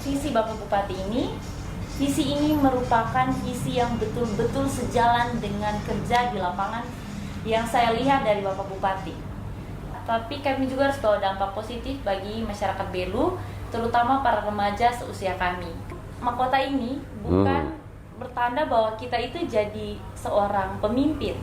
visi Bapak Bupati ini, visi ini merupakan visi yang betul-betul sejalan dengan kerja di lapangan yang saya lihat dari Bapak Bupati. Tapi kami juga harus bawa dampak positif bagi masyarakat Belu, terutama para remaja seusia kami. Mahkota ini bukan bertanda bahwa kita itu jadi seorang pemimpin.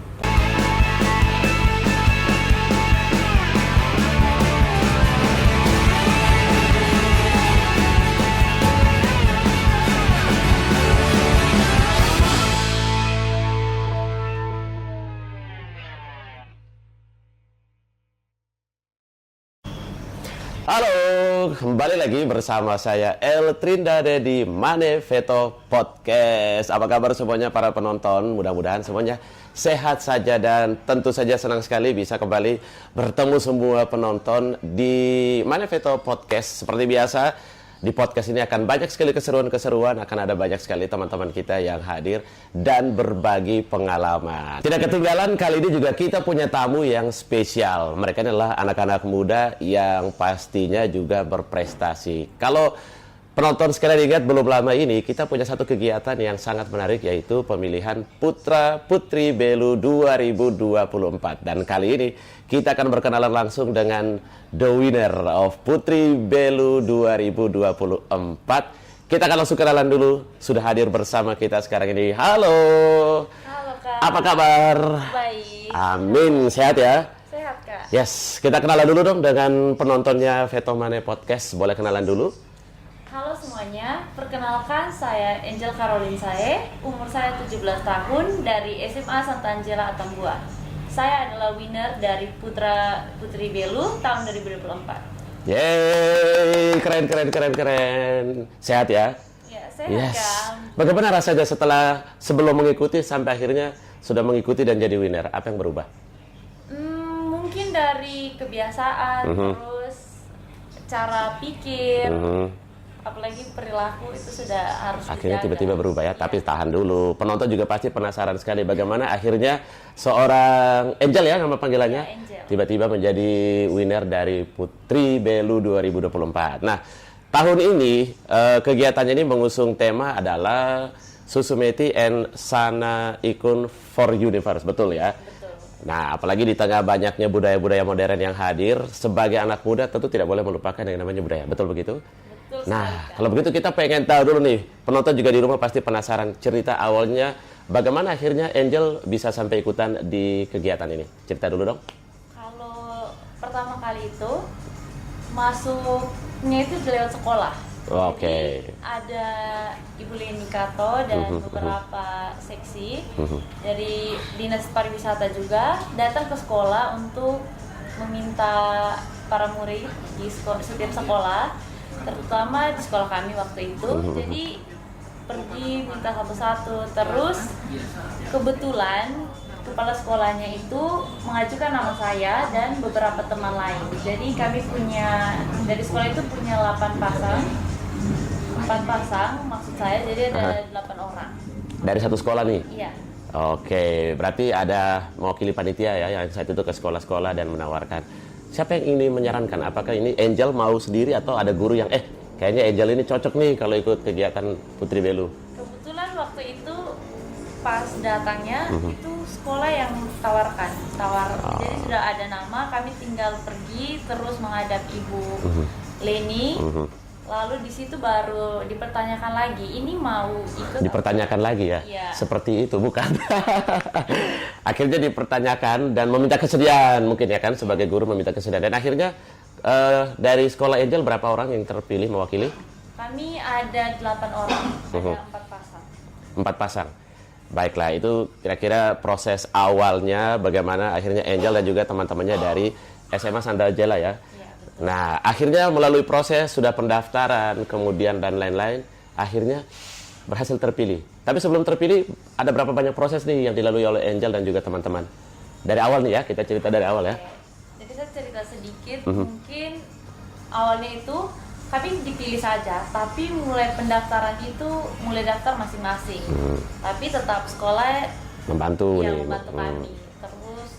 Halo, kembali lagi bersama saya El Trindade di Maneveto Podcast. Apa kabar semuanya para penonton? Mudah-mudahan semuanya sehat saja dan tentu saja senang sekali bisa kembali bertemu semua penonton di Maneveto Podcast. Seperti biasa, di podcast ini akan banyak sekali keseruan-keseruan, akan ada banyak sekali teman-teman kita yang hadir dan berbagi pengalaman. Tidak ketinggalan, kali ini juga kita punya tamu yang spesial. Mereka adalah anak-anak muda yang pastinya juga berprestasi. Kalau penonton sekalian ingat, belum lama ini kita punya satu kegiatan yang sangat menarik, yaitu pemilihan Putra Putri Belu 2024. Dan kali ini kita akan berkenalan langsung dengan the winner of Putri Belu 2024. Kita akan langsung kenalan dulu. Sudah hadir bersama kita sekarang ini. Halo. Halo Kak. Apa kabar? Baik. Amin. Sehat ya? Sehat Kak. Yes. Kita kenalan dulu dong dengan penontonnya Veto Mane Podcast. Boleh kenalan dulu? Halo semuanya, perkenalkan saya Angel Caroline Sae, umur saya 17 tahun dari SMA Santa Angela Atambua. Saya adalah winner dari Putra Putri Belu tahun 2024. Yeay, keren. Sehat ya? Ya, sehat Yes. Kak. Bagaimana rasanya sebelum mengikuti sampai akhirnya sudah mengikuti dan jadi winner? Apa yang berubah? Mungkin dari kebiasaan, terus cara pikir, apalagi perilaku itu sudah harus Akhirnya dijaga. tiba-tiba berubah ya, tapi tahan dulu. Penonton juga pasti penasaran sekali bagaimana akhirnya seorang Angel ya nama panggilannya, Ya, Angel. tiba-tiba menjadi winner dari Putri Belu 2024. Nah, tahun ini kegiatannya ini mengusung tema adalah Susumeti and Sana Ikun for Universe, betul ya? Betul. Nah, apalagi di tengah banyaknya budaya-budaya modern yang hadir, sebagai anak muda tentu tidak boleh melupakan yang namanya budaya, betul begitu? Betul sekali, Nah, Kak. kalau begitu kita pengen tahu dulu nih, penonton juga di rumah pasti penasaran cerita awalnya bagaimana akhirnya Angel bisa sampai ikutan di kegiatan ini. Cerita dulu dong. Kalau pertama kali itu masuknya itu lewat sekolah. Oke. Jadi ada Ibu Leni Kato dan beberapa seksi dari Dinas Pariwisata juga datang ke sekolah untuk meminta para murid di setiap sekolah, terutama di sekolah kami waktu itu. Jadi pergi minta satu-satu, terus kebetulan kepala sekolahnya itu mengajukan nama saya dan beberapa teman lain. Jadi kami dari sekolah itu punya 4 pasang maksud saya, jadi ada 8 orang. Dari satu sekolah nih? Iya. Oke, berarti ada mewakili panitia ya yang saat itu ke sekolah-sekolah dan menawarkan. Siapa yang ini menyarankan? Apakah ini Angel mau sendiri atau ada guru yang kayaknya Angel ini cocok nih kalau ikut kegiatan Putri Belu? Kebetulan waktu itu pas datangnya itu sekolah yang tawar. Jadi sudah ada nama, kami tinggal pergi terus menghadap Ibu Leni. Lalu di situ baru dipertanyakan lagi, ini mau ikut? Dipertanyakan lagi ya? Iya. Seperti itu, bukan? Akhirnya dipertanyakan dan meminta kesediaan mungkin ya kan, sebagai guru meminta kesediaan. Dan akhirnya dari sekolah Angel berapa orang yang terpilih mewakili? Kami ada 8 orang, ada 4 pasang. 4 pasang. Baiklah, itu kira-kira proses awalnya bagaimana akhirnya Angel dan juga teman-temannya dari SMA Santa Angela ya? Nah, akhirnya melalui proses sudah pendaftaran, kemudian dan lain-lain, akhirnya berhasil terpilih. Tapi sebelum terpilih, ada berapa banyak proses nih yang dilalui oleh Angel dan juga teman-teman? Dari awal nih ya, kita cerita dari awal ya. Jadi saya cerita sedikit, mungkin awalnya itu kami dipilih saja, tapi mulai pendaftaran itu mulai daftar masing-masing. Tapi tetap sekolah Membantu yang nih. membantu kami. Terus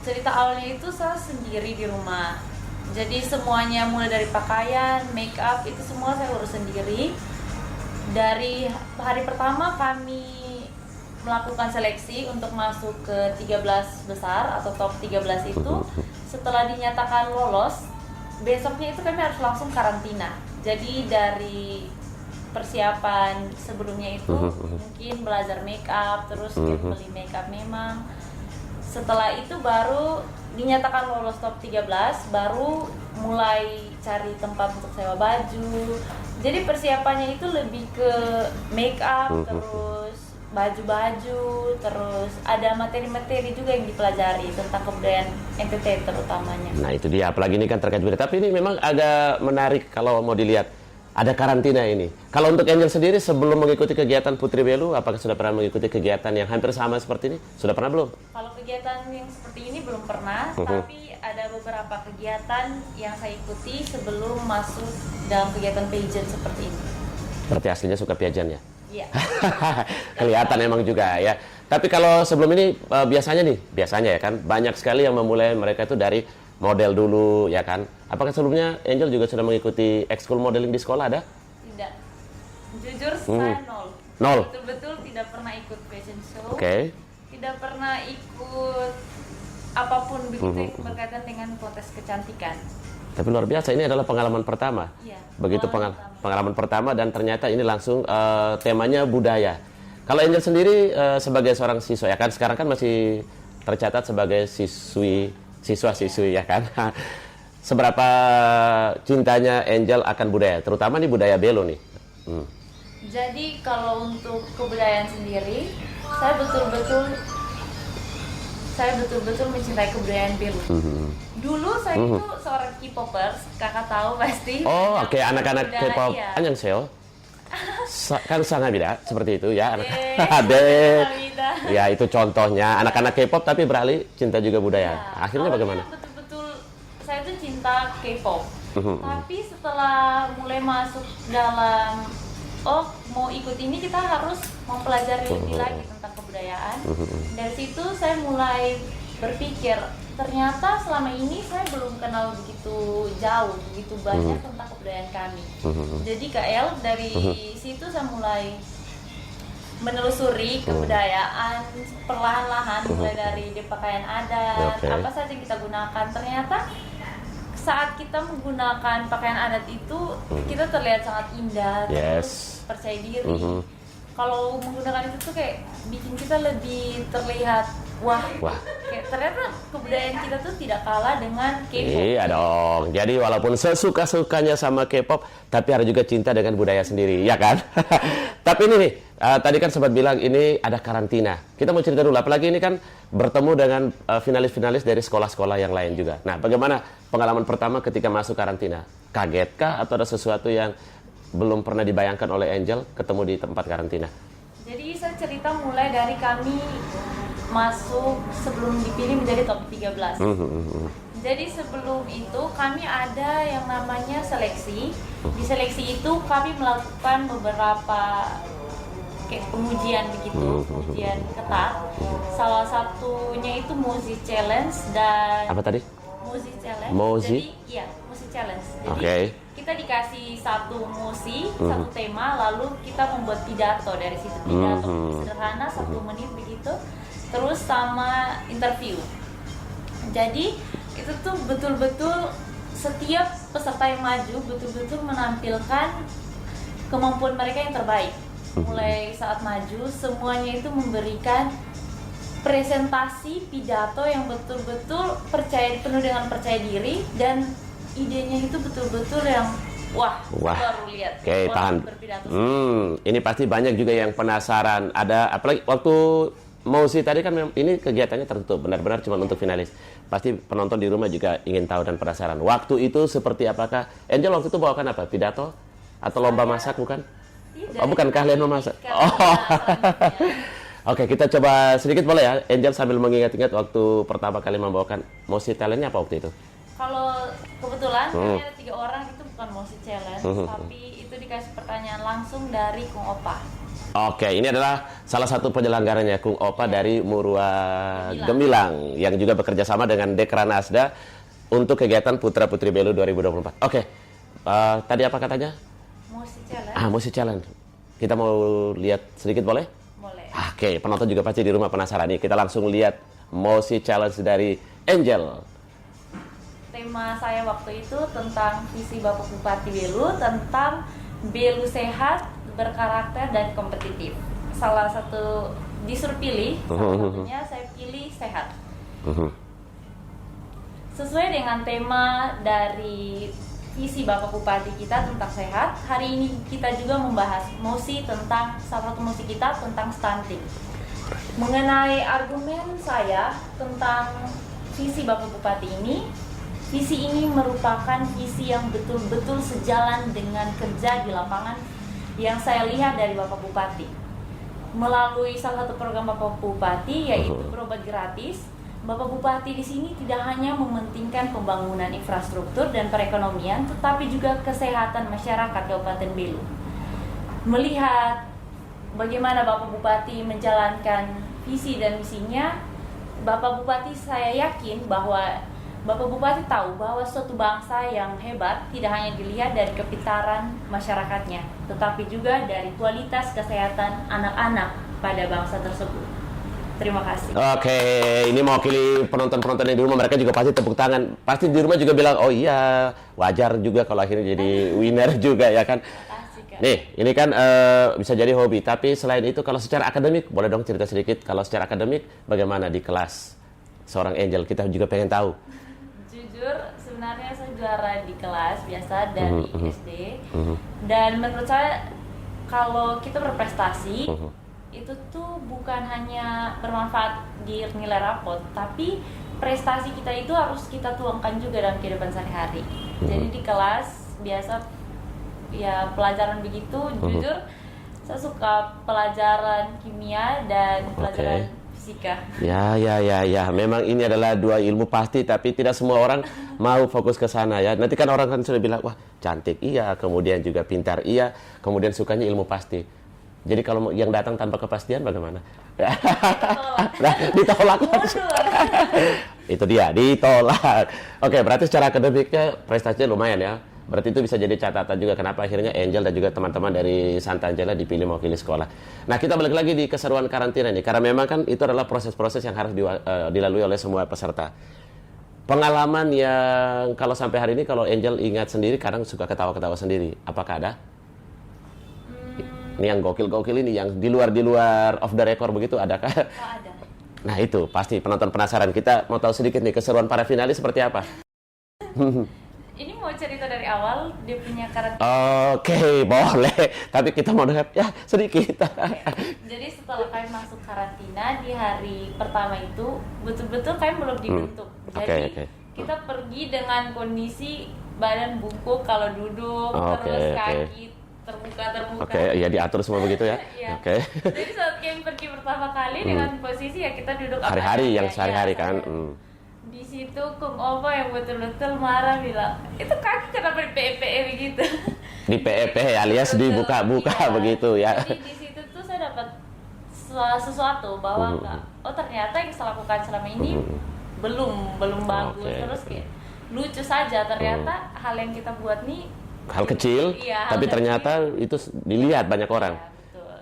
cerita awalnya itu saya sendiri di rumah. Jadi semuanya mulai dari pakaian, make up itu semua saya urus sendiri. Dari hari pertama kami melakukan seleksi untuk masuk ke 13 besar atau top 13 itu. Setelah dinyatakan lolos, besoknya itu kami harus langsung karantina. Jadi dari persiapan sebelumnya itu mungkin belajar make up, terus beli make up memang. Setelah itu baru dinyatakan lolos top 13, baru mulai cari tempat untuk sewa baju. Jadi persiapannya itu lebih ke make up, terus baju-baju, terus ada materi-materi juga yang dipelajari tentang kebudayaan NTT terutamanya. Nah itu dia, apalagi ini kan terkait budaya. Tapi ini memang agak menarik kalau mau dilihat. Ada karantina ini. Kalau untuk Angel sendiri sebelum mengikuti kegiatan Putri Belu, apakah sudah pernah mengikuti kegiatan yang hampir sama seperti ini? Sudah pernah belum? Kalau kegiatan yang seperti ini belum pernah, tapi ada beberapa kegiatan yang saya ikuti sebelum masuk dalam kegiatan pageant seperti ini. Berarti aslinya suka pageant ya? Iya. Kelihatan emang juga ya. Tapi kalau sebelum ini biasanya ya kan banyak sekali yang memulai mereka itu dari model dulu ya kan. Apakah sebelumnya Angel juga sudah mengikuti ekskul modeling di sekolah ada? Tidak. Jujur saya nol. Nol. Betul-betul tidak pernah ikut fashion show. Oke. Tidak pernah ikut apapun begitu yang berkaitan dengan kontes kecantikan. Tapi luar biasa, ini adalah pengalaman pertama. Iya. Begitu pengalaman pertama dan ternyata ini langsung temanya budaya. Kalau Angel sendiri sebagai seorang siswa ya kan sekarang kan masih tercatat sebagai siswa-siswi ya kan. Seberapa cintanya Angel akan budaya, terutama nih budaya Belu nih. Jadi kalau untuk kebudayaan sendiri, saya betul-betul mencintai kebudayaan Belu. Dulu saya itu seorang K-popers, kakak tahu pasti. Oh oke, anak-anak K-pop, iya. 안녕하세요. Kan sangat beda seperti itu ya anak. Ade. Ya itu contohnya anak-anak K-pop tapi beralih cinta juga budaya. Ya, Akhirnya bagaimana? Betul-betul saya tuh cinta K-pop. Tapi setelah mulai masuk dalam mau ikut ini kita harus mempelajari lebih lagi tentang kebudayaan. Dari situ saya mulai berpikir ternyata selama ini saya belum kenal begitu jauh, begitu banyak tentang kebudayaan kami. Jadi KL dari situ saya mulai menelusuri kebudayaan perlahan-lahan, mulai dari pakaian adat, apa saja yang kita gunakan. Ternyata saat kita menggunakan pakaian adat itu kita terlihat sangat indah, terus percaya diri. Kalau menggunakan itu tuh kayak bikin kita lebih terlihat wah. Kayak ternyata kebudayaan kita tuh tidak kalah dengan K-pop. Iya dong. Jadi walaupun sesuka-sukanya sama K-pop, tapi harus juga cinta dengan budaya sendiri, ya kan? Tapi ini nih, tadi kan sempat bilang ini ada karantina. Kita mau cerita dulu, apalagi ini kan bertemu dengan finalis-finalis dari sekolah-sekolah yang lain juga. Nah, bagaimana pengalaman pertama ketika masuk karantina? Kagetkah atau ada sesuatu yang belum pernah dibayangkan oleh Angel ketemu di tempat karantina? Jadi saya cerita mulai dari kami masuk sebelum dipilih menjadi top 13. Jadi sebelum itu kami ada yang namanya seleksi. Di seleksi itu kami melakukan beberapa kayak pengujian begitu, pengujian ketat. Salah satunya itu Mozi Challenge dan apa tadi? Mozi Challenge. Mozi? Jadi iya, Mozi Challenge. Jadi kita dikasih satu mosi, satu tema, lalu kita membuat pidato dari situ. Pidato sederhana 1 menit begitu. Terus sama interview. Jadi itu tuh betul-betul setiap peserta yang maju betul-betul menampilkan kemampuan mereka yang terbaik. Mulai saat maju semuanya itu memberikan presentasi pidato yang betul-betul penuh dengan percaya diri dan idenya itu betul-betul yang wah. Baru lihat. Oke, tahan. Ini pasti banyak juga yang penasaran. Ada apalagi waktu Mozi tadi kan ini kegiatannya tertutup, benar-benar cuma untuk finalis. Pasti penonton di rumah juga ingin tahu dan penasaran. Waktu itu seperti apakah? Angel waktu itu bawakan apa? Pidato? Atau lomba masak bukan? Tidak. Oh, bukan kalian memasak? Oh. Oke, kita coba sedikit boleh ya? Angel sambil mengingat-ingat waktu pertama kali membawakan Mozi Talentnya apa waktu itu? Kalau kebetulan ada 3 orang itu bukan Mozi Challenge, tapi itu dikasih pertanyaan langsung dari Kung Opa. Oke, ini adalah salah satu penyelenggaranya Kung Opa dari Murua Gemilang yang juga bekerja sama dengan Dekranasda. untuk kegiatan Putra Putri Belu 2024. Oke. Tadi apa katanya? Mosi challenge. Mosi challenge. Kita mau lihat sedikit boleh? Boleh. Oke, penonton juga pasti di rumah penasaran nih. Kita langsung lihat Mosi challenge dari Angel. Tema saya waktu itu tentang visi Bapak Bupati Belu tentang Belu sehat, berkarakter dan kompetitif. Salah satu disuruh pilih, salah satunya saya pilih sehat. Sesuai dengan tema dari visi Bapak Bupati kita tentang sehat, hari ini kita juga membahas mosi tentang salah satu mosi kita tentang stunting. Mengenai argumen saya tentang visi Bapak Bupati ini, visi ini merupakan visi yang betul-betul sejalan dengan kerja di lapangan yang saya lihat dari Bapak Bupati. Melalui salah satu program Bapak Bupati yaitu berobat gratis, Bapak Bupati di sini tidak hanya mementingkan pembangunan infrastruktur dan perekonomian, tetapi juga kesehatan masyarakat Kabupaten Belu. Melihat bagaimana Bapak Bupati menjalankan visi dan misinya, Bapak Bupati saya yakin bahwa Bapak Bupati tahu bahwa suatu bangsa yang hebat tidak hanya dilihat dari kepintaran masyarakatnya, tetapi juga dari kualitas kesehatan anak-anak pada bangsa tersebut. Terima kasih. Oke, ini mewakili penonton-penonton yang di rumah, mereka juga pasti tepuk tangan. Pasti di rumah juga bilang, oh iya, wajar juga kalau akhirnya jadi winner juga ya kan. Kasih, Kak. Nih, ini kan bisa jadi hobi, tapi selain itu kalau secara akademik, boleh dong cerita sedikit, kalau secara akademik bagaimana di kelas seorang Angel, kita juga pengen tahu. Jujur, sebenarnya saya juara di kelas biasa dari SD. Dan menurut saya, kalau kita berprestasi, itu tuh bukan hanya bermanfaat di nilai rapot, tapi prestasi kita itu harus kita tuangkan juga dalam kehidupan sehari-hari. Jadi di kelas biasa ya pelajaran begitu, jujur saya suka pelajaran kimia dan pelajaran fisika. Ya, memang ini adalah dua ilmu pasti, tapi tidak semua orang mau fokus ke sana ya. Nanti kan orang kan sudah bilang, wah cantik iya, kemudian juga pintar iya, kemudian sukanya ilmu pasti. Jadi kalau yang datang tanpa kepastian bagaimana? Ditolak. Itu dia, ditolak. Oke, berarti secara akademiknya prestasinya lumayan ya. Berarti itu bisa jadi catatan juga kenapa akhirnya Angel dan juga teman-teman dari Santa Angela dipilih mewakili sekolah. Nah, kita balik lagi di keseruan karantina nih. Karena memang kan itu adalah proses-proses yang harus dilalui oleh semua peserta. Pengalaman yang kalau sampai hari ini kalau Angel ingat sendiri kadang suka ketawa-ketawa sendiri. Apakah ada? Ini yang gokil-gokil ini, yang di luar off the record begitu, adakah? Oh, ada. Nah itu, pasti penonton penasaran. Kita mau tahu sedikit nih, keseruan para finalis seperti apa? Ini mau cerita dari awal, dia punya karakter. Oke, boleh. Tapi kita mau dengar, ya sedikit. Jadi setelah kami masuk karantina, di hari pertama itu, betul-betul kami belum dibentuk. Jadi kita pergi dengan kondisi badan bungkuk kalau duduk, terus kaki terbuka. Oke, ya diatur semua begitu ya. Iya. Oke. Jadi saat kami pergi pertama kali dengan posisi ya kita duduk hari-hari yang sehari-hari kan. Di situ Kung Opa yang betul-betul marah bilang, itu kaki kenapa di PE begitu? Di PE alias dibuka-buka begitu ya. Jadi di situ tuh saya dapat sesuatu bahwa oh ternyata yang saya lakukan selama ini belum bagus. Terus kayak lucu saja ternyata hal yang kita buat nih hal kecil, tapi ternyata itu dilihat banyak orang.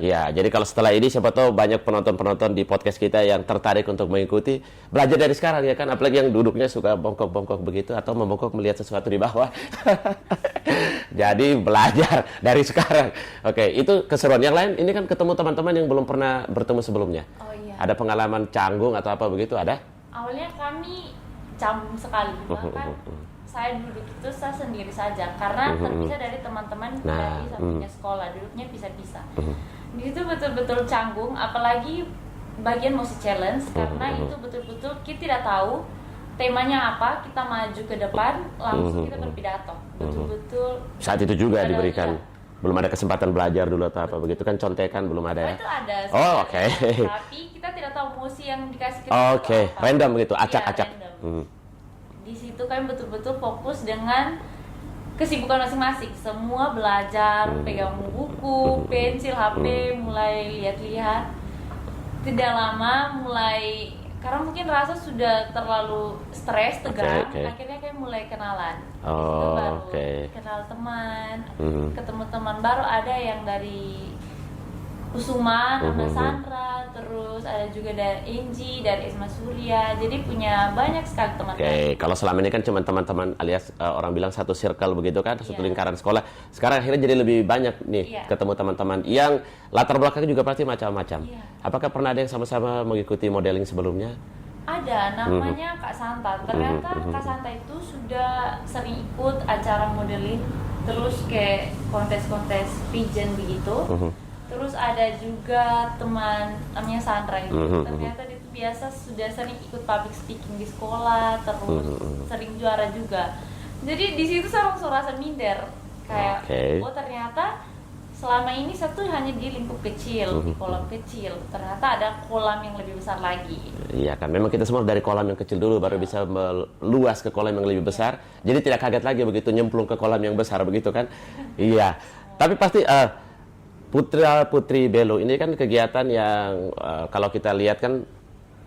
Ya, jadi kalau setelah ini siapa tahu banyak penonton-penonton di podcast kita yang tertarik untuk mengikuti, belajar dari sekarang ya kan, apalagi yang duduknya suka bongkok-bongkok begitu atau membongkok melihat sesuatu di bawah. Jadi belajar dari sekarang. Oke, itu keseruan. Yang lain ini kan ketemu teman-teman yang belum pernah bertemu sebelumnya. Oh iya. Ada pengalaman canggung atau apa begitu, ada? Awalnya kami canggung sekali, bahkan saya duduk itu saya sendiri saja karena terpisah dari teman-teman dari satunya sekolah, duduknya pisah-pisah. Di situ betul-betul canggung, apalagi bagian mosi challenge karena itu betul-betul kita tidak tahu temanya apa, kita maju ke depan langsung kita berpidato. Betul-betul saat itu juga diberikan. Belum ada kesempatan belajar dulu atau apa begitu kan, contekan belum ada ya? Itu ada. Oke. Tapi kita tidak tahu mosi yang dikasih kita. Oke, random begitu, acak-acak. Di situ kami betul-betul fokus dengan kesibukan masing-masing. Semua belajar, pegang buku, pensil, HP, mulai lihat-lihat. Tidak lama mulai Karena mungkin rasa sudah terlalu stres, tegang, Oke. akhirnya kayak mulai kenalan. Di Oh, situ baru oke. kenal teman, Mhm. ketemu teman baru, ada yang dari Kusuma, nama Sandra, terus ada juga dari Enji, dari Esma Surya. Jadi punya banyak sekali teman. Oke, kalau selama ini kan cuma teman-teman alias orang bilang satu circle begitu kan, satu Iya. lingkaran sekolah. Sekarang akhirnya jadi lebih banyak nih Iya. ketemu teman-teman yang latar belakangnya juga pasti macam-macam. Iya. Apakah pernah ada yang sama-sama mengikuti modeling sebelumnya? Ada, namanya Kak Santa. Ternyata Kak Santa itu sudah sering ikut acara modeling, terus kayak kontes-kontes pageant begitu. Terus ada juga teman namanya Sandra itu. Ternyata dia itu biasa sudah sering ikut public speaking di sekolah, terus sering juara juga. Jadi di situ saya langsung rasa minder, kayak Oke. oh ternyata selama ini satu hanya di lingkup kecil, di kolam kecil. Ternyata ada kolam yang lebih besar lagi. Iya kan, memang kita semua dari kolam yang kecil dulu baru bisa meluas ke kolam yang lebih besar. Jadi tidak kaget lagi begitu nyemplung ke kolam yang besar begitu kan? Iya. Tapi pasti Putra Putri Belo ini kan kegiatan yang kalau kita lihat kan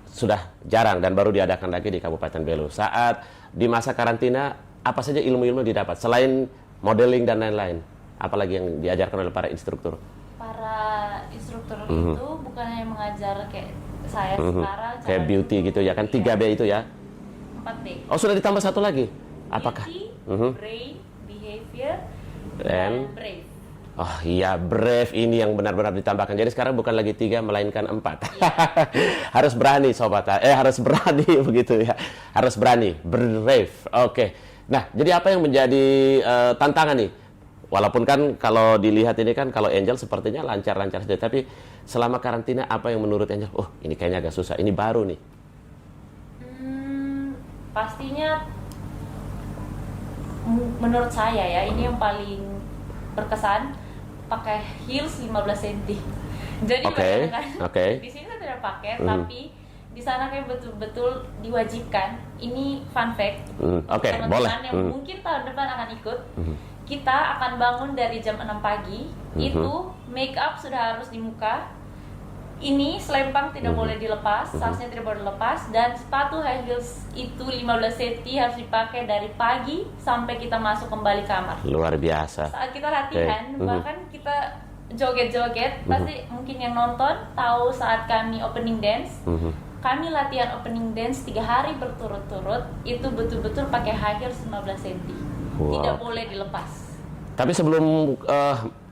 sudah jarang dan baru diadakan lagi di Kabupaten Belo. Saat di masa karantina, apa saja ilmu-ilmu didapat selain modeling dan lain-lain? Apalagi yang diajarkan oleh para instruktur? Para instruktur itu bukan hanya mengajar kayak saya sekarang, Kayak cara beauty dulu, gitu ya kan, 3B itu ya? 4B. Oh sudah ditambah satu lagi? Apakah? Beauty, brain, behavior, Dan? dan brave. Oh iya, brave ini yang benar-benar ditambahkan. Jadi sekarang bukan lagi 3, melainkan 4. Harus berani sobat. Harus berani begitu ya. Harus berani, brave. Oke. Nah, jadi apa yang menjadi tantangan nih? Walaupun kan kalau dilihat ini kan kalau Angel sepertinya lancar-lancar saja. Tapi selama karantina apa yang menurut Angel? Oh ini kayaknya agak susah. Ini baru nih. Pastinya menurut saya ya ini yang paling berkesan, pakai heels 15 cm. Jadi Oke, bayangkan, oke. di sini saya tidak pakai, tapi di sana kayak betul-betul diwajibkan. Ini fun fact. Oke, Teman-teman boleh. yang mungkin tahun depan akan ikut. Kita akan bangun dari jam 6 pagi. Itu make up sudah harus di muka. Ini selempang tidak boleh dilepas, sasnya tidak boleh dilepas, dan sepatu high heels itu 15 cm harus dipakai dari pagi sampai kita masuk kembali kamar. Luar biasa. Saat kita latihan, bahkan kita joget-joget, pasti mungkin yang nonton tahu saat kami opening dance. Kami latihan opening dance 3 hari berturut-turut, itu betul-betul pakai high heels 15 cm. Wow. Tidak boleh dilepas. Tapi sebelum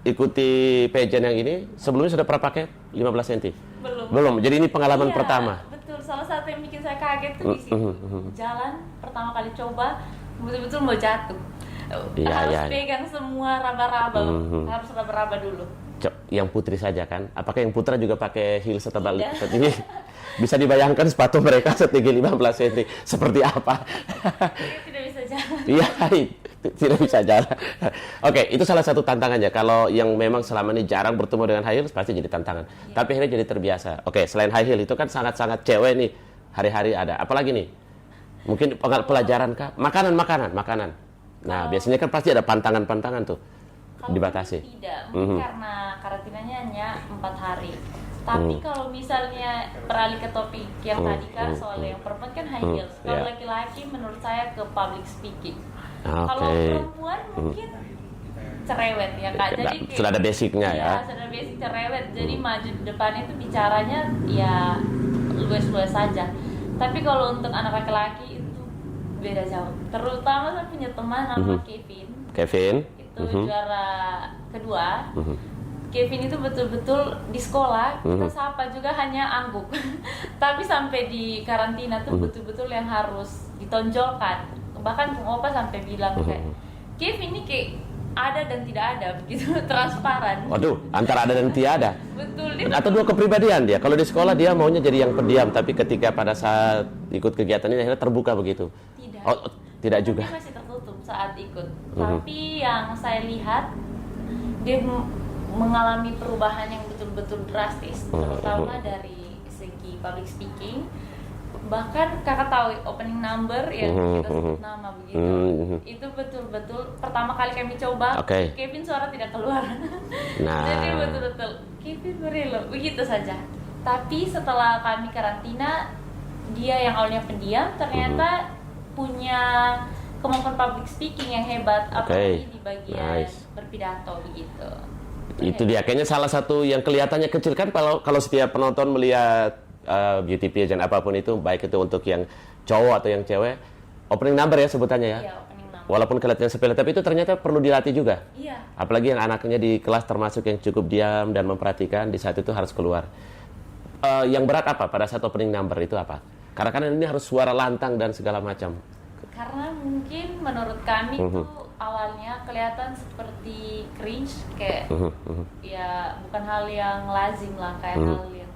ikuti pageant yang ini, sebelumnya sudah pernah pakai 15 cm? Belum. Jadi ini pengalaman Iya, pertama. Betul. Salah satu yang bikin saya kaget tuh di situ. Jalan pertama kali coba, betul-betul mau jatuh. Harus pegang semua raba-raba, harus raba-raba dulu. Yang putri saja kan? Apakah yang putra juga pakai heels setebal setinggi? Bisa dibayangkan sepatu mereka setinggi 15 cm seperti apa? Tidak bisa jalan. Iya, tidak bisa jalan. Oke, itu salah satu tantangannya. Kalau yang memang selama ini jarang bertemu dengan high heels pasti jadi tantangan. Tapi akhirnya jadi terbiasa. Oke, selain high heel itu kan sangat-sangat cewek nih. Hari-hari ada. Apalagi nih? Mungkin pelajaran kah? Makanan. Nah, biasanya kan pasti ada pantangan-pantangan tuh. Kalau Dibatasi. Tidak, mungkin karena karantinanya hanya 4 hari. Tapi kalau misalnya beralih ke topik yang tadi kan soal yang perempuan kan high heels. Kalau laki-laki menurut saya ke public speaking. Kalau perempuan mungkin cerewet ya Kak. Jadi sudah ada basicnya ya. Sudah ada basic cerewet. Jadi maju di depan itu bicaranya ya luas-luas saja. Tapi kalau untuk anak laki-laki itu beda jauh. Terutama saya punya teman nama Kevin. Itu juara kedua. Kevin itu betul-betul di sekolah kita sapa juga hanya angguk. Tapi sampai di karantina tuh betul-betul yang harus ditonjolkan. Bahkan Bung Opa sampai bilang kayak Kevin ini kayak ada dan tidak ada begitu, transparan. Waduh, antara ada dan tiada. Betul. Atau dua kepribadian dia. Kalau di sekolah dia maunya jadi yang pendiam, tapi ketika pada saat ikut kegiatan ini akhirnya terbuka begitu. Tidak. Oh, tidak juga. Dia masih tertutup saat ikut. Tapi yang saya lihat dia mengalami perubahan yang betul-betul drastis, terutama dari segi public speaking. Bahkan kakak tahu opening number yang kita sebut nama begitu, itu betul-betul pertama kali kami coba, Kevin suara tidak keluar. Jadi betul-betul Kevin Berilo begitu saja. Tapi setelah kami karantina, dia yang awalnya pendiam ternyata punya kemampuan public speaking yang hebat, apalagi di bagian berpidato begitu. Itu dia, kayaknya salah satu yang kelihatannya kecil kan kalau setiap penonton melihat beauty pageant apapun itu, baik itu untuk yang cowok atau yang cewek, opening number ya sebutannya ya. Iya, opening number. Walaupun kelihatannya sepele, tapi itu ternyata perlu dilatih juga. Iya. Apalagi yang anaknya di kelas termasuk yang cukup diam dan memperhatikan, di saat itu harus keluar. Yang berat apa pada saat opening number itu apa? Karena kan ini harus suara lantang dan segala macam. Karena mungkin menurut kami tuh awalnya kelihatan seperti cringe, kayak ya bukan hal yang lazim lah, kayak hal yang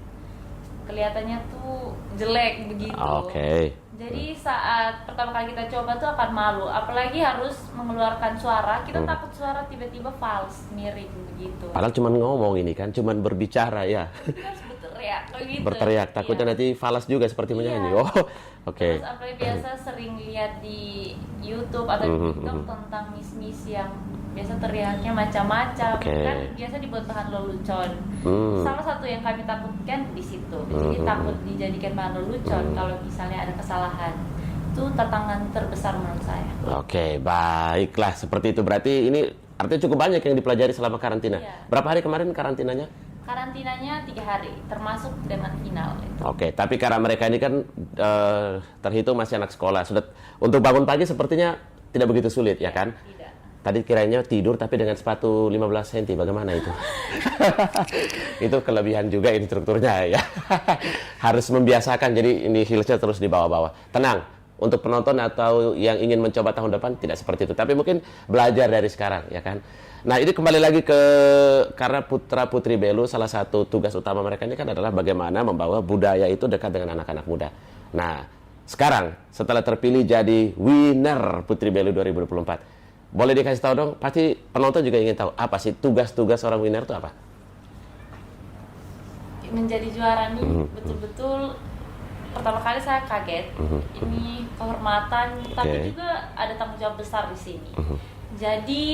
kelihatannya tuh jelek begitu. Oke. Jadi saat pertama kali kita coba tuh akan malu, apalagi harus mengeluarkan suara. Kita takut suara tiba-tiba false, miring begitu. Padahal cuma ngomong ini kan, cuma berbicara ya. Kita harus berteriak gitu. Berteriak, takutnya nanti falas juga seperti menyanyi. Oh, oke. Terus apalagi biasa sering lihat di YouTube atau di TikTok tentang miss-miss yang biasa teriaknya macam-macam, kan biasa dibuat bahan lelucon. Salah satu yang kami takutkan di situ. Jadi takut dijadikan bahan lelucon kalau misalnya ada kesalahan. Itu tantangan terbesar menurut saya. Oke, baiklah, seperti itu. Berarti ini artinya cukup banyak yang dipelajari selama karantina. Iya. Berapa hari kemarin karantinanya? Karantinanya 3 hari, termasuk dengan final itu. Oke, tapi karena mereka ini kan terhitung masih anak sekolah, sudah untuk bangun pagi sepertinya tidak begitu sulit ya kan? Tidak. Tadi kiranya tidur tapi dengan sepatu 15 cm, bagaimana itu? Itu kelebihan juga instrukturnya ya. Harus membiasakan, jadi ini heelsnya terus di bawah-bawah. Tenang, untuk penonton atau yang ingin mencoba tahun depan tidak seperti itu, tapi mungkin belajar dari sekarang ya kan. Nah ini kembali lagi karena putra putri Belu, salah satu tugas utama mereka ini kan adalah bagaimana membawa budaya itu dekat dengan anak-anak muda. Nah sekarang setelah terpilih jadi winner Putri Belu 2024, boleh dikasih tahu dong, pasti penonton juga ingin tahu apa sih tugas-tugas seorang winner itu apa? Menjadi juara nih betul-betul pertama kali saya kaget. Ini kehormatan, tapi juga ada tanggung jawab besar di sini. Jadi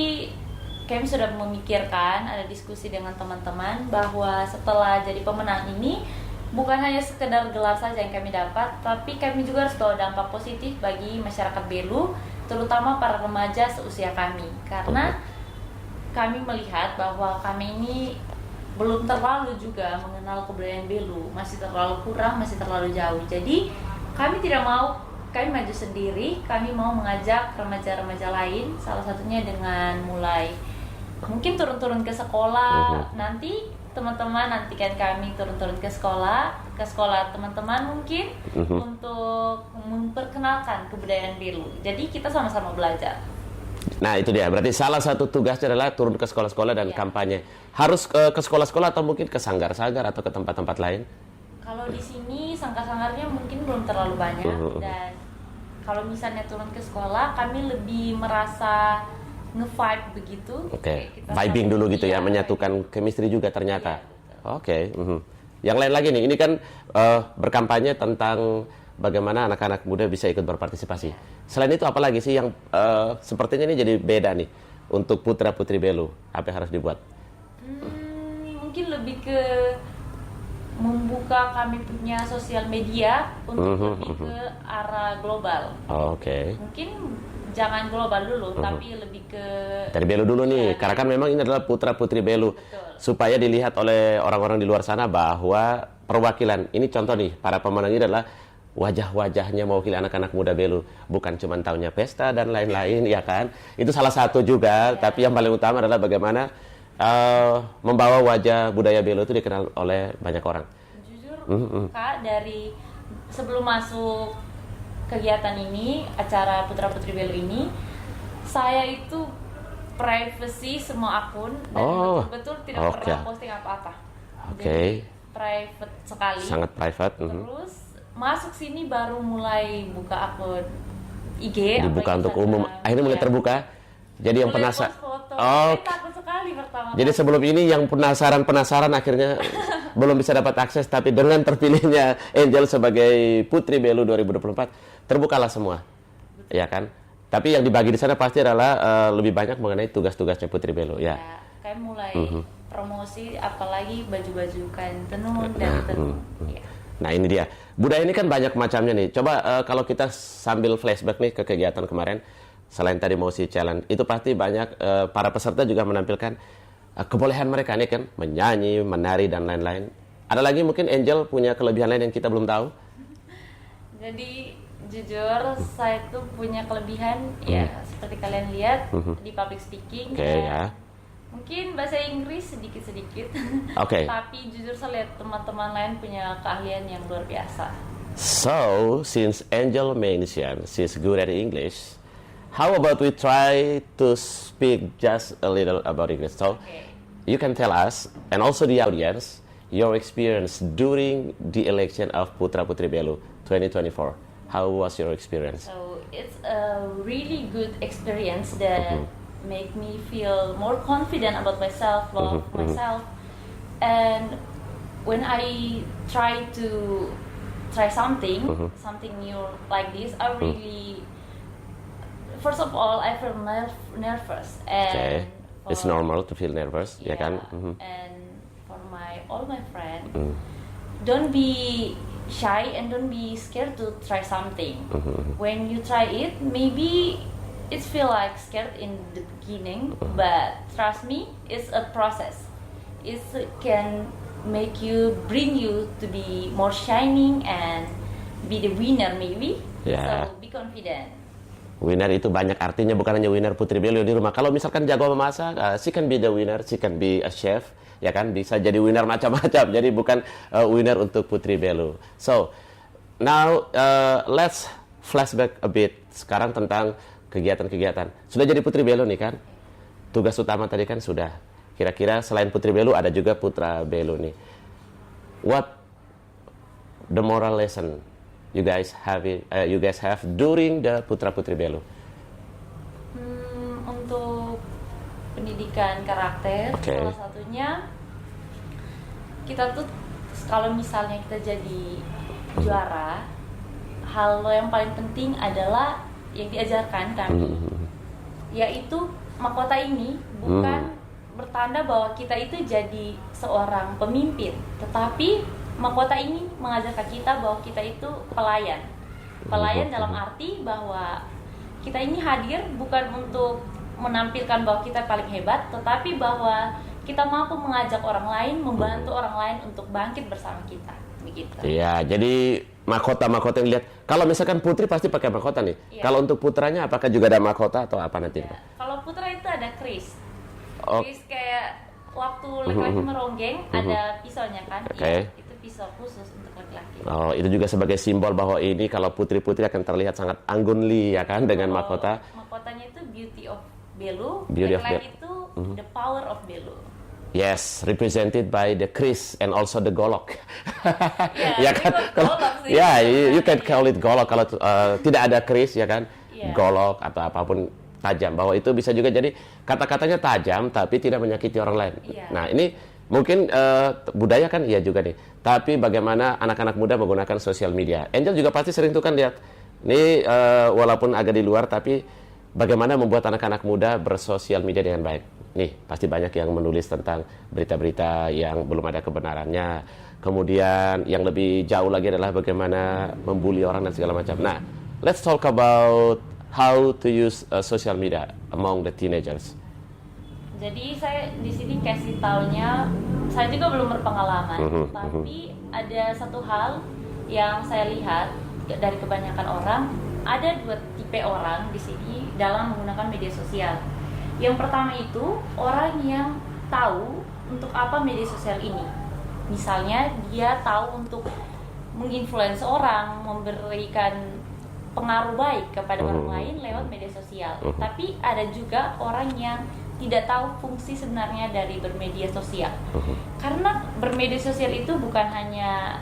kami sudah memikirkan, ada diskusi dengan teman-teman bahwa setelah jadi pemenang ini bukan hanya sekedar gelar saja yang kami dapat, tapi kami juga harus bawa dampak positif bagi masyarakat Belu, terutama para remaja seusia kami. Karena kami melihat bahwa kami ini belum terlalu juga mengenal kebudayaan Belu, masih terlalu kurang, masih terlalu jauh. Jadi kami tidak mau kami maju sendiri, kami mau mengajak remaja-remaja lain, salah satunya dengan mulai mungkin turun-turun ke sekolah. Nanti teman-teman nantikan kami turun-turun ke sekolah teman-teman mungkin untuk memperkenalkan kebudayaan Belu. Jadi kita sama-sama belajar. Nah itu dia, berarti salah satu tugasnya adalah turun ke sekolah-sekolah dan kampanye. Harus ke sekolah-sekolah atau mungkin ke sanggar-sanggar atau ke tempat-tempat lain? Kalau di sini sanggar-sanggarnya mungkin belum terlalu banyak, dan kalau misalnya turun ke sekolah kami lebih merasa nge-vibe begitu. Oke, vibing dulu gitu ya, menyatukan chemistry juga ternyata. Oke. Yang lain lagi nih, ini kan berkampanye tentang bagaimana anak-anak muda bisa ikut berpartisipasi. Selain itu apa lagi sih yang sepertinya ini jadi beda nih untuk putra-putri Belu? Apa yang harus dibuat? Mungkin lebih ke membuka kami punya sosial media untuk lebih ke arah global. Oke. Mungkin jangan global dulu, tapi lebih ke dari Belu dulu nih, karena kan memang ini adalah putra-putri Belu. Betul. Supaya dilihat oleh orang-orang di luar sana bahwa perwakilan, ini contoh nih, para pemenang ini adalah wajah-wajahnya mewakili anak-anak muda Belu, bukan cuma tahunnya pesta dan lain-lain, ya kan? Itu salah satu juga, tapi yang paling utama adalah bagaimana membawa wajah budaya Belu itu dikenal oleh banyak orang. Jujur, Kak, dari sebelum masuk kegiatan ini, acara Putra Putri Belu ini, saya itu privacy semua akun dan betul-betul tidak pernah posting apa-apa. Jadi private sekali. Sangat private. Terus masuk sini baru mulai buka akun IG. Dibuka untuk umum. Akhirnya mulai terbuka. Jadi yang penasaran. Takut sekali pertama. Jadi sebelum ini yang penasaran akhirnya belum bisa dapat akses, tapi dengan terpilihnya Angel sebagai Putri Belu 2024 terbukalah semua. Betul. Ya kan? Tapi yang dibagi di sana pasti adalah lebih banyak mengenai tugas-tugasnya Putri Belu ya. Kayak mulai promosi, apalagi baju-baju kain tenun dan tenun. Ya. Nah ini dia, budaya ini kan banyak macamnya nih. Coba kalau kita sambil flashback nih ke kegiatan kemarin, selain tadi Mosi Challenge, itu pasti banyak para peserta juga menampilkan kebolehan mereka nih kan, menyanyi, menari, dan lain-lain. Ada lagi mungkin Angel punya kelebihan lain yang kita belum tahu? Jadi jujur saya tuh punya kelebihan ya seperti kalian lihat di public speaking. Ya. Mungkin bahasa Inggris sedikit-sedikit. Tapi jujur saya lihat teman-teman lain punya keahlian yang luar biasa. So, since Angel mentioned she's good at English, how about we try to speak just a little about English? So, you can tell us and also the audience your experience during the election of Putra Putri Belu 2024. How was your experience? So, it's a really good experience that make me feel more confident about myself, myself. And when I try something new like this, I really, first of all, I feel nervous. And it's normal to feel nervous, ya kan? And for all my friends, don't be shy and don't be scared to try something. When you try it, maybe it feel like scared in the beginning, but trust me, it's a process. It can bring you to be more shining and be the winner maybe. So be confident. Winner itu banyak artinya, bukan hanya winner Putri Belu di rumah. Kalau misalkan jago memasak, she can be the winner, she can be a chef, ya kan? Bisa jadi winner macam-macam. Jadi bukan winner untuk Putri Belu. So now let's flashback a bit sekarang tentang kegiatan-kegiatan. Sudah jadi Putri Belu nih kan? Tugas utama tadi kan sudah. Kira-kira selain Putri Belu ada juga Putra Belu nih. What the moral lesson you guys have during the Putra Putri Belu? Untuk pendidikan karakter, salah satunya kita tuh kalau misalnya kita jadi juara, hal yang paling penting adalah yang diajarkan kami, yaitu mahkota ini bukan bertanda bahwa kita itu jadi seorang pemimpin, tetapi mahkota ini mengajarkan kita bahwa kita itu pelayan dalam arti bahwa kita ini hadir bukan untuk menampilkan bahwa kita paling hebat, tetapi bahwa kita mampu mengajak orang lain, membantu orang lain untuk bangkit bersama kita, begitu. Iya, jadi mahkota yang lihat. Kalau misalkan putri pasti pakai mahkota nih. Kalau untuk putranya apakah juga ada mahkota atau apa nanti? Kalau putra itu ada kris. Kris kayak waktu laki-laki meronggeng ada pisaunya kan? Itu pisau khusus untuk laki-laki. Oh, itu juga sebagai simbol bahwa ini kalau putri-putri akan terlihat sangat anggunli ya kan dengan mahkota. Mahkotanya itu Beauty of Belu. Laki-laki itu the power of Belu. Yes, represented by the kris and also the golok. Ya kan? You can call it golok kalau tidak ada kris ya kan? Golok atau apapun tajam. Bahwa itu bisa juga jadi kata-katanya tajam tapi tidak menyakiti orang lain. Nah, ini mungkin budaya kan iya juga nih. Tapi bagaimana anak-anak muda menggunakan sosial media? Angel juga pasti sering tuh kan lihat. Ini walaupun agak di luar tapi bagaimana membuat anak-anak muda bersosial media dengan baik. Nih, pasti banyak yang menulis tentang berita-berita yang belum ada kebenarannya. Kemudian yang lebih jauh lagi adalah bagaimana membuli orang dan segala macam. Nah, let's talk about how to use social media among the teenagers. Jadi saya di sini kasih taunya, saya juga belum berpengalaman, tapi ada satu hal yang saya lihat dari kebanyakan orang, ada dua tipe orang di sini dalam menggunakan media sosial. Yang pertama itu orang yang tahu untuk apa media sosial ini. Misalnya dia tahu untuk menginfluence orang, memberikan pengaruh baik kepada orang lain lewat media sosial. Tapi ada juga orang yang tidak tahu fungsi sebenarnya dari bermedia sosial. Karena bermedia sosial itu bukan hanya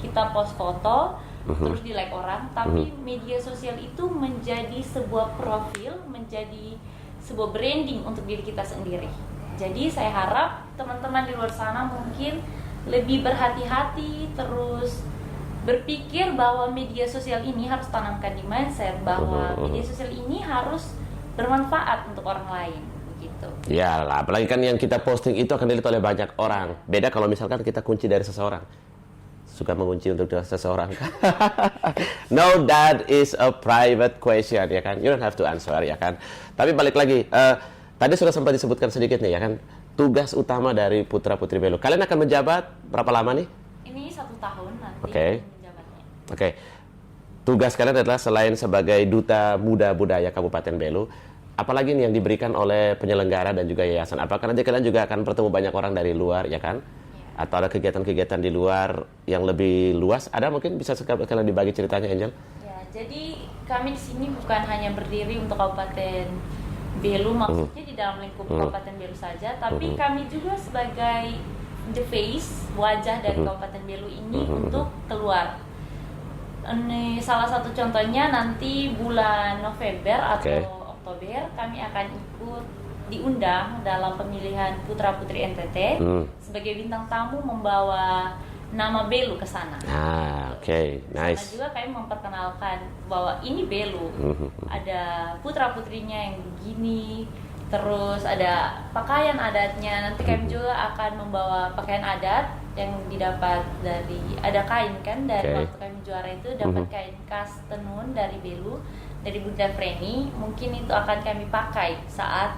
kita post foto terus di like orang, tapi media sosial itu menjadi sebuah profil, menjadi sebuah branding untuk diri kita sendiri. Jadi saya harap teman-teman di luar sana mungkin lebih berhati-hati, terus berpikir bahwa media sosial ini harus tanamkan di mindset bahwa media sosial ini harus bermanfaat untuk orang lain, begitu. Ya, apalagi kan yang kita posting itu akan dilihat oleh banyak orang. Beda kalau misalkan kita kunci dari seseorang. suka mengunci untuk seseorang? No, that is a private question, ya kan? You don't have to answer, ya kan? Tapi balik lagi, tadi sudah sempat disebutkan sedikit nih, ya kan? Tugas utama dari Putra Putri Belu. Kalian akan menjabat berapa lama nih? Ini 1 tahun nanti menjabatnya. Oke. Tugas kalian adalah selain sebagai Duta Muda Budaya Kabupaten Belu, apalagi nih yang diberikan oleh penyelenggara dan juga yayasan? Apakah nanti kalian juga akan bertemu banyak orang dari luar, ya kan? Ya. Atau ada kegiatan-kegiatan di luar yang lebih luas? Ada mungkin bisa kalian dibagi ceritanya, Angel? Ya, jadi kami di sini bukan hanya berdiri untuk Kabupaten Belu, maksudnya di dalam lingkup Kabupaten Belu saja, tapi kami juga sebagai the face, wajah dari Kabupaten Belu ini untuk keluar. Ini salah satu contohnya nanti bulan November atau Oktober kami akan ikut diundang dalam pemilihan Putra Putri NTT sebagai bintang tamu membawa nama Belu ke sana. Nice. Sana juga kami memperkenalkan bahwa ini Belu. Ada putra putrinya yang begini, terus ada pakaian adatnya. Nanti kami juga akan membawa pakaian adat yang didapat dari, ada kain kan dari waktu kami juara itu dapat kain khas tenun dari Belu, dari Bunda Freni. Mungkin itu akan kami pakai saat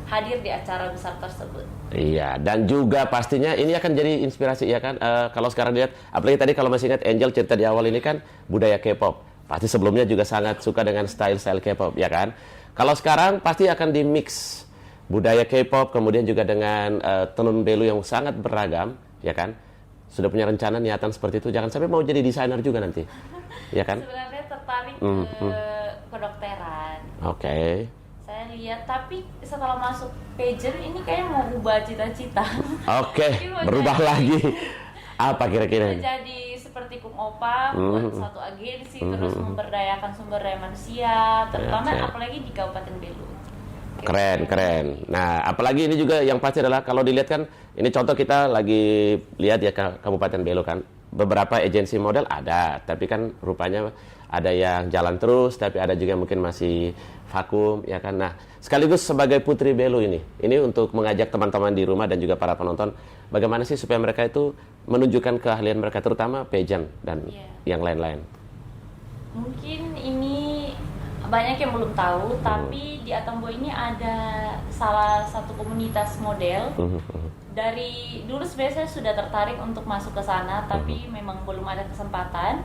hadir di acara besar tersebut. Iya, dan juga pastinya ini akan jadi inspirasi, ya kan? Kalau sekarang lihat, apalagi tadi kalau masih ingat Angel cerita di awal ini kan budaya K-pop. Pasti sebelumnya juga sangat suka dengan style-style K-pop, ya kan? Kalau sekarang pasti akan di-mix budaya K-pop kemudian juga dengan tenun Belu yang sangat beragam, ya kan? Sudah punya rencana niatan seperti itu, jangan sampai mau jadi desainer juga nanti, ya kan? Sebenarnya tertarik ke kedokteran. Oke. Saya lihat, tapi setelah masuk pageant ini kayak mau ubah cita-cita. Berubah lagi. Apa kira-kira? Jadi seperti Kung Opa, buat satu agensi, terus memberdayakan sumber daya manusia, terutama apalagi di Kabupaten Belu. Keren. Nah, apalagi ini juga yang pasti adalah kalau dilihat kan, ini contoh kita lagi lihat ya Kabupaten Belu kan, beberapa agensi model ada, tapi kan rupanya ada yang jalan terus, tapi ada juga mungkin masih vakum, ya kan. Nah, sekaligus sebagai Putri Belu ini untuk mengajak teman-teman di rumah dan juga para penonton, bagaimana sih supaya mereka itu menunjukkan keahlian mereka, terutama pageant dan yang lain-lain. Mungkin ini banyak yang belum tahu, tapi di Atambo ini ada salah satu komunitas model. Dari dulu sebenarnya saya sudah tertarik untuk masuk ke sana, tapi memang belum ada kesempatan.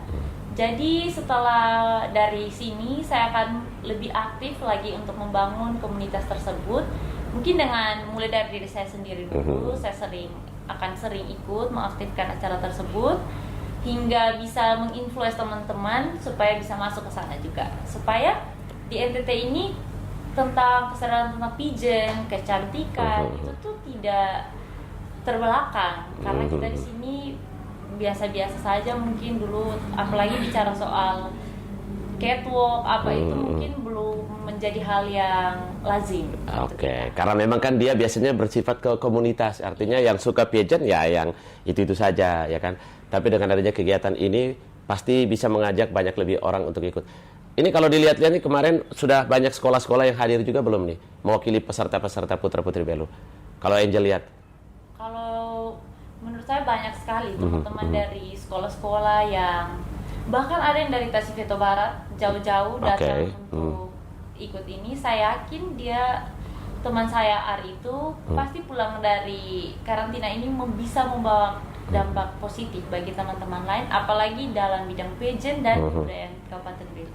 Jadi setelah dari sini saya akan lebih aktif lagi untuk membangun komunitas tersebut. Mungkin dengan mulai dari diri saya sendiri dulu, saya akan sering ikut mengaktifkan acara tersebut hingga bisa menginfluence teman-teman supaya bisa masuk ke sana juga. Supaya di NTT ini tentang kesadaran tentang pageant, kecantikan itu tuh tidak terbelakang, karena kita di sini biasa-biasa saja mungkin dulu, apalagi bicara soal catwalk itu mungkin belum menjadi hal yang lazim. Karena memang kan dia biasanya bersifat ke komunitas, artinya yang suka pageant ya yang itu saja, ya kan. Tapi dengan adanya kegiatan ini pasti bisa mengajak banyak lebih orang untuk ikut. Ini kalau dilihat-lihat nih kemarin sudah banyak sekolah-sekolah yang hadir juga belum nih mewakili peserta-peserta Putra Putri Belu. Kalau Angel lihat? Kalau menurut saya banyak sekali teman-teman dari sekolah-sekolah yang bahkan ada yang dari Tasifeto Barat jauh-jauh datang untuk ikut ini. Saya yakin teman saya Ari itu pasti pulang dari karantina ini bisa membawa dampak positif bagi teman-teman lain, apalagi dalam bidang pageant dan kebudayaan Kabupaten Belu.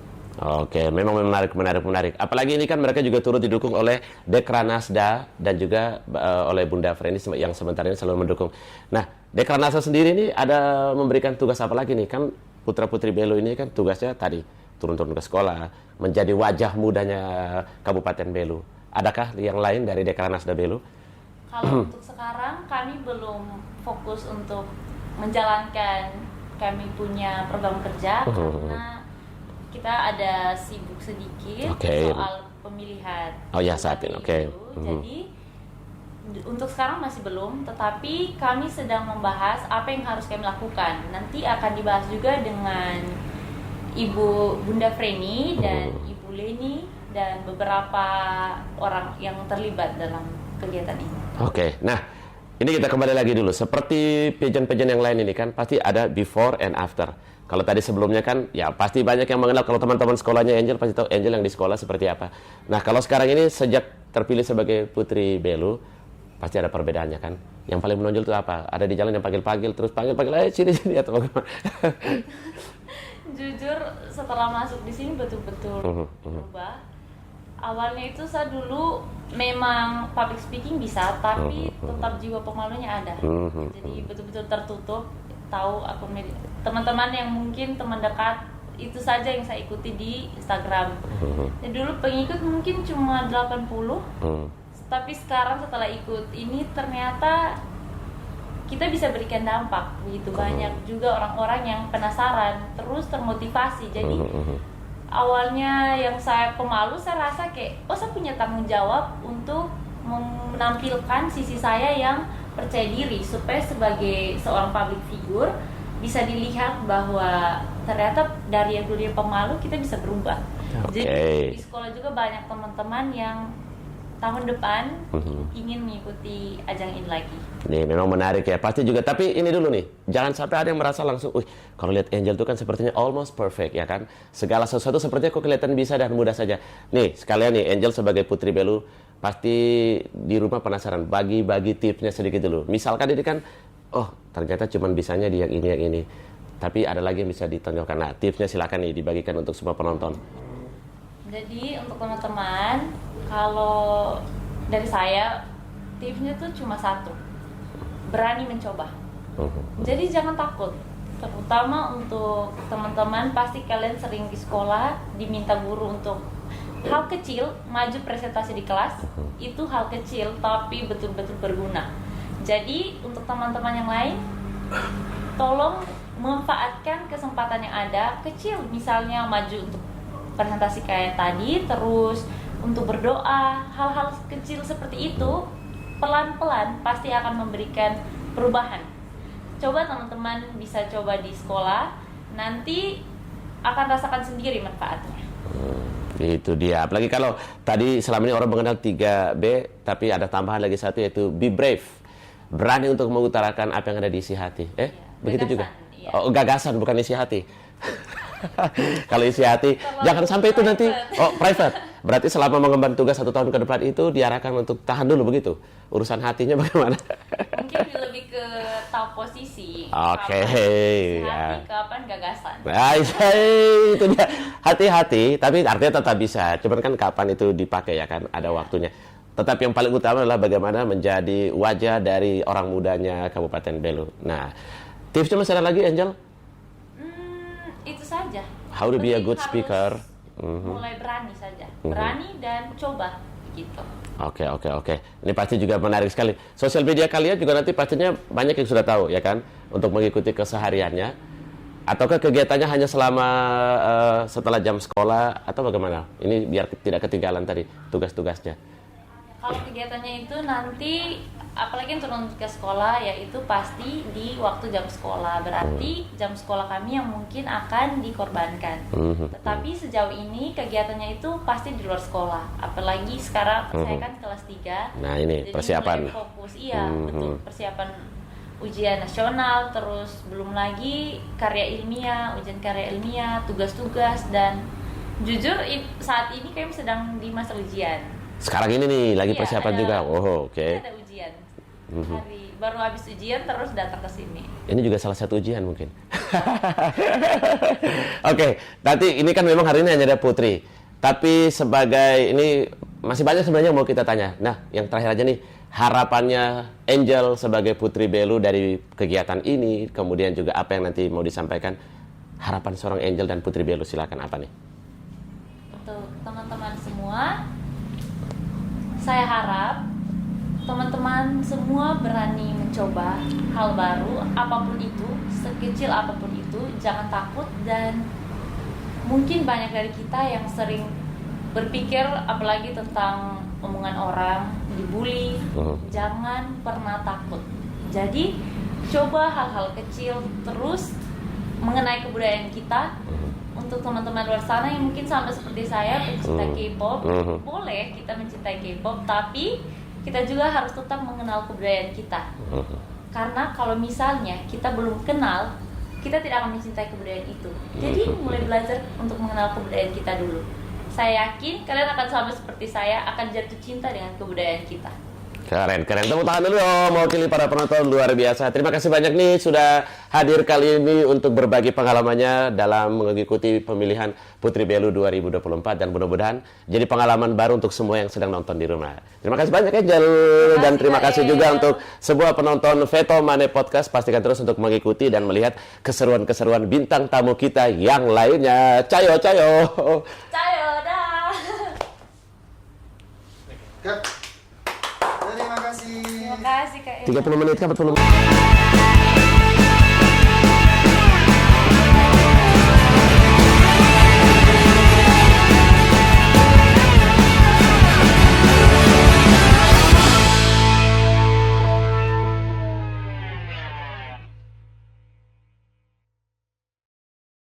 Memang menarik. Apalagi ini kan mereka juga turut didukung oleh Dekranasda dan juga oleh Bunda Freni yang sementara ini selalu mendukung. Nah, Dekranasda sendiri ini ada memberikan tugas apa lagi nih? Kan Putra Putri Belu ini kan tugasnya tadi turun-turun ke sekolah, menjadi wajah mudanya Kabupaten Belu. Adakah yang lain dari Dekranasda Belu? Kalau untuk sekarang kami belum fokus untuk menjalankan kami punya program kerja karena kita ada sibuk sedikit soal pemilihan. Saat ini. Jadi untuk sekarang masih belum, tetapi kami sedang membahas apa yang harus kami lakukan. Nanti akan dibahas juga dengan Ibu Bunda Freni dan Ibu Leni dan beberapa orang yang terlibat dalam kegiatan ini. Nah Ini kita kembali lagi dulu. Seperti pageant-pageant yang lain ini kan, pasti ada before and after. Kalau tadi sebelumnya kan, ya pasti banyak yang mengenal. Kalau teman-teman sekolahnya Angel, pasti tahu Angel yang di sekolah seperti apa. Nah, kalau sekarang ini sejak terpilih sebagai Putri Belu, pasti ada perbedaannya kan. Yang paling menonjol itu apa? Ada di jalan yang panggil-panggil, terus panggil-panggil, sini-sini atau bagaimana? Jujur, setelah masuk di sini betul-betul berubah. Awalnya itu saya dulu memang public speaking bisa, tapi tetap jiwa pemalunya ada. Jadi betul-betul tertutup. Tahu akun media teman-teman yang mungkin teman dekat itu saja yang saya ikuti di Instagram. Jadi dulu pengikut mungkin cuma 80, tapi sekarang setelah ikut ini ternyata kita bisa berikan dampak begitu banyak juga orang-orang yang penasaran terus termotivasi. Jadi awalnya yang saya pemalu, saya rasa kayak saya punya tanggung jawab untuk menampilkan sisi saya yang percaya diri supaya sebagai seorang public figure bisa dilihat bahwa ternyata dari yang dulunya pemalu kita bisa berubah. Jadi di sekolah juga banyak teman-teman yang tahun depan ingin mengikuti ajang ini lagi. Nih, memang menarik ya. Pasti juga. Tapi ini dulu nih, jangan sampai ada yang merasa langsung, kalau lihat Angel itu kan sepertinya almost perfect ya kan. Segala sesuatu sepertinya kok kelihatan bisa dan mudah saja. Nih, sekalian nih, Angel sebagai Putri Belu pasti di rumah penasaran, bagi-bagi tipsnya sedikit dulu. Misalkan ini kan, ternyata cuma bisanya di yang ini. Tapi ada lagi yang bisa ditonjolkan. Nah, tipsnya silakan nih dibagikan untuk semua penonton. Jadi untuk teman-teman, kalau dari saya tipsnya tuh cuma satu, berani mencoba. Jadi jangan takut. Terutama untuk teman-teman, pasti kalian sering di sekolah diminta guru untuk hal kecil, maju presentasi di kelas, itu hal kecil tapi betul-betul berguna. Jadi untuk teman-teman yang lain, tolong memanfaatkan kesempatan yang ada, kecil misalnya maju untuk presentasi kayak tadi, terus untuk berdoa, hal-hal kecil seperti itu pelan-pelan pasti akan memberikan perubahan. Coba teman-teman bisa coba di sekolah, nanti akan rasakan sendiri manfaatnya. Itu dia. Apalagi kalau tadi selama ini orang mengenal 3B, tapi ada tambahan lagi satu yaitu be brave. Berani untuk mengutarakan apa yang ada di isi hati. Begitu juga. Iya. Gagasan bukan isi hati. Kalau isi hati, jangan sampai itu nanti private. Berarti selama mengemban tugas 1 tahun ke depan itu diarahkan untuk tahan dulu begitu. Urusan hatinya bagaimana? Mungkin lebih ke tahu posisi. Oke. Hati, kapan gagasan. Itu dia. Hati-hati, tapi artinya tetap bisa. Cuman kan kapan itu dipakai ya kan, ada waktunya. Tetapi yang paling utama adalah bagaimana menjadi wajah dari orang mudanya Kabupaten Belu. Nah, tipsnya masih ada lagi, Angel? Itu saja. How to be a good speaker. Mulai berani saja. Berani dan coba gitu. Oke. Ini pasti juga menarik sekali. Sosial media kalian juga nanti pastinya banyak yang sudah tahu ya kan, untuk mengikuti kesehariannya. Ataukah kegiatannya hanya selama setelah jam sekolah atau bagaimana? Ini biar tidak ketinggalan tadi tugas-tugasnya. Kalau kegiatannya itu nanti, apalagi yang turun ke sekolah, yaitu pasti di waktu jam sekolah. Berarti jam sekolah kami yang mungkin akan dikorbankan. Tetapi sejauh ini kegiatannya itu pasti di luar sekolah. Apalagi sekarang saya kan kelas 3. Nah ini jadi persiapan. mulai fokus, betul, persiapan ujian nasional, terus belum lagi karya ilmiah, ujian karya ilmiah, tugas-tugas, dan jujur saat ini kami sedang di masa ujian. Sekarang ini nih lagi persiapan juga. Oke. Ada ujian. Hari baru habis ujian terus datang ke sini. Ini juga salah satu ujian mungkin. Oke, nanti ini kan memang hari ini hanya ada Putri. Tapi sebagai ini masih banyak sebenarnya yang mau kita tanya. Nah, yang terakhir aja nih, harapannya Angel sebagai Putri Belu dari kegiatan ini, kemudian juga apa yang nanti mau disampaikan. Harapan seorang Angel dan Putri Belu, silakan apa nih? Untuk teman-teman semua, saya harap teman-teman semua berani mencoba hal baru, apapun itu, sekecil apapun itu, jangan takut. Dan mungkin banyak dari kita yang sering berpikir apalagi tentang omongan orang, dibully, jangan pernah takut. Jadi coba hal-hal kecil, terus mengenai kebudayaan kita. Untuk teman-teman luar sana yang mungkin sama seperti saya pencinta K-pop, boleh kita mencintai K-pop, tapi kita juga harus tetap mengenal kebudayaan kita. Karena kalau misalnya kita belum kenal, kita tidak akan mencintai kebudayaan itu. Jadi mulai belajar untuk mengenal kebudayaan kita dulu. Saya yakin kalian akan sama seperti saya, akan jatuh cinta dengan kebudayaan kita. Keren. Tepuk tangan dulu dong, mewakili para penonton, luar biasa. Terima kasih banyak nih sudah hadir kali ini untuk berbagi pengalamannya dalam mengikuti pemilihan Putri Belu 2024 dan mudah-mudahan jadi pengalaman baru untuk semua yang sedang nonton di rumah. Terima kasih banyak Angel, dan terima kasih juga untuk semua penonton Veto Mane Podcast. Pastikan terus untuk mengikuti dan melihat keseruan-keseruan bintang tamu kita yang lainnya. Cayo. Cayo, dah. Terima kasih. Terima kasih Kak. 30 menit kan 40 menit.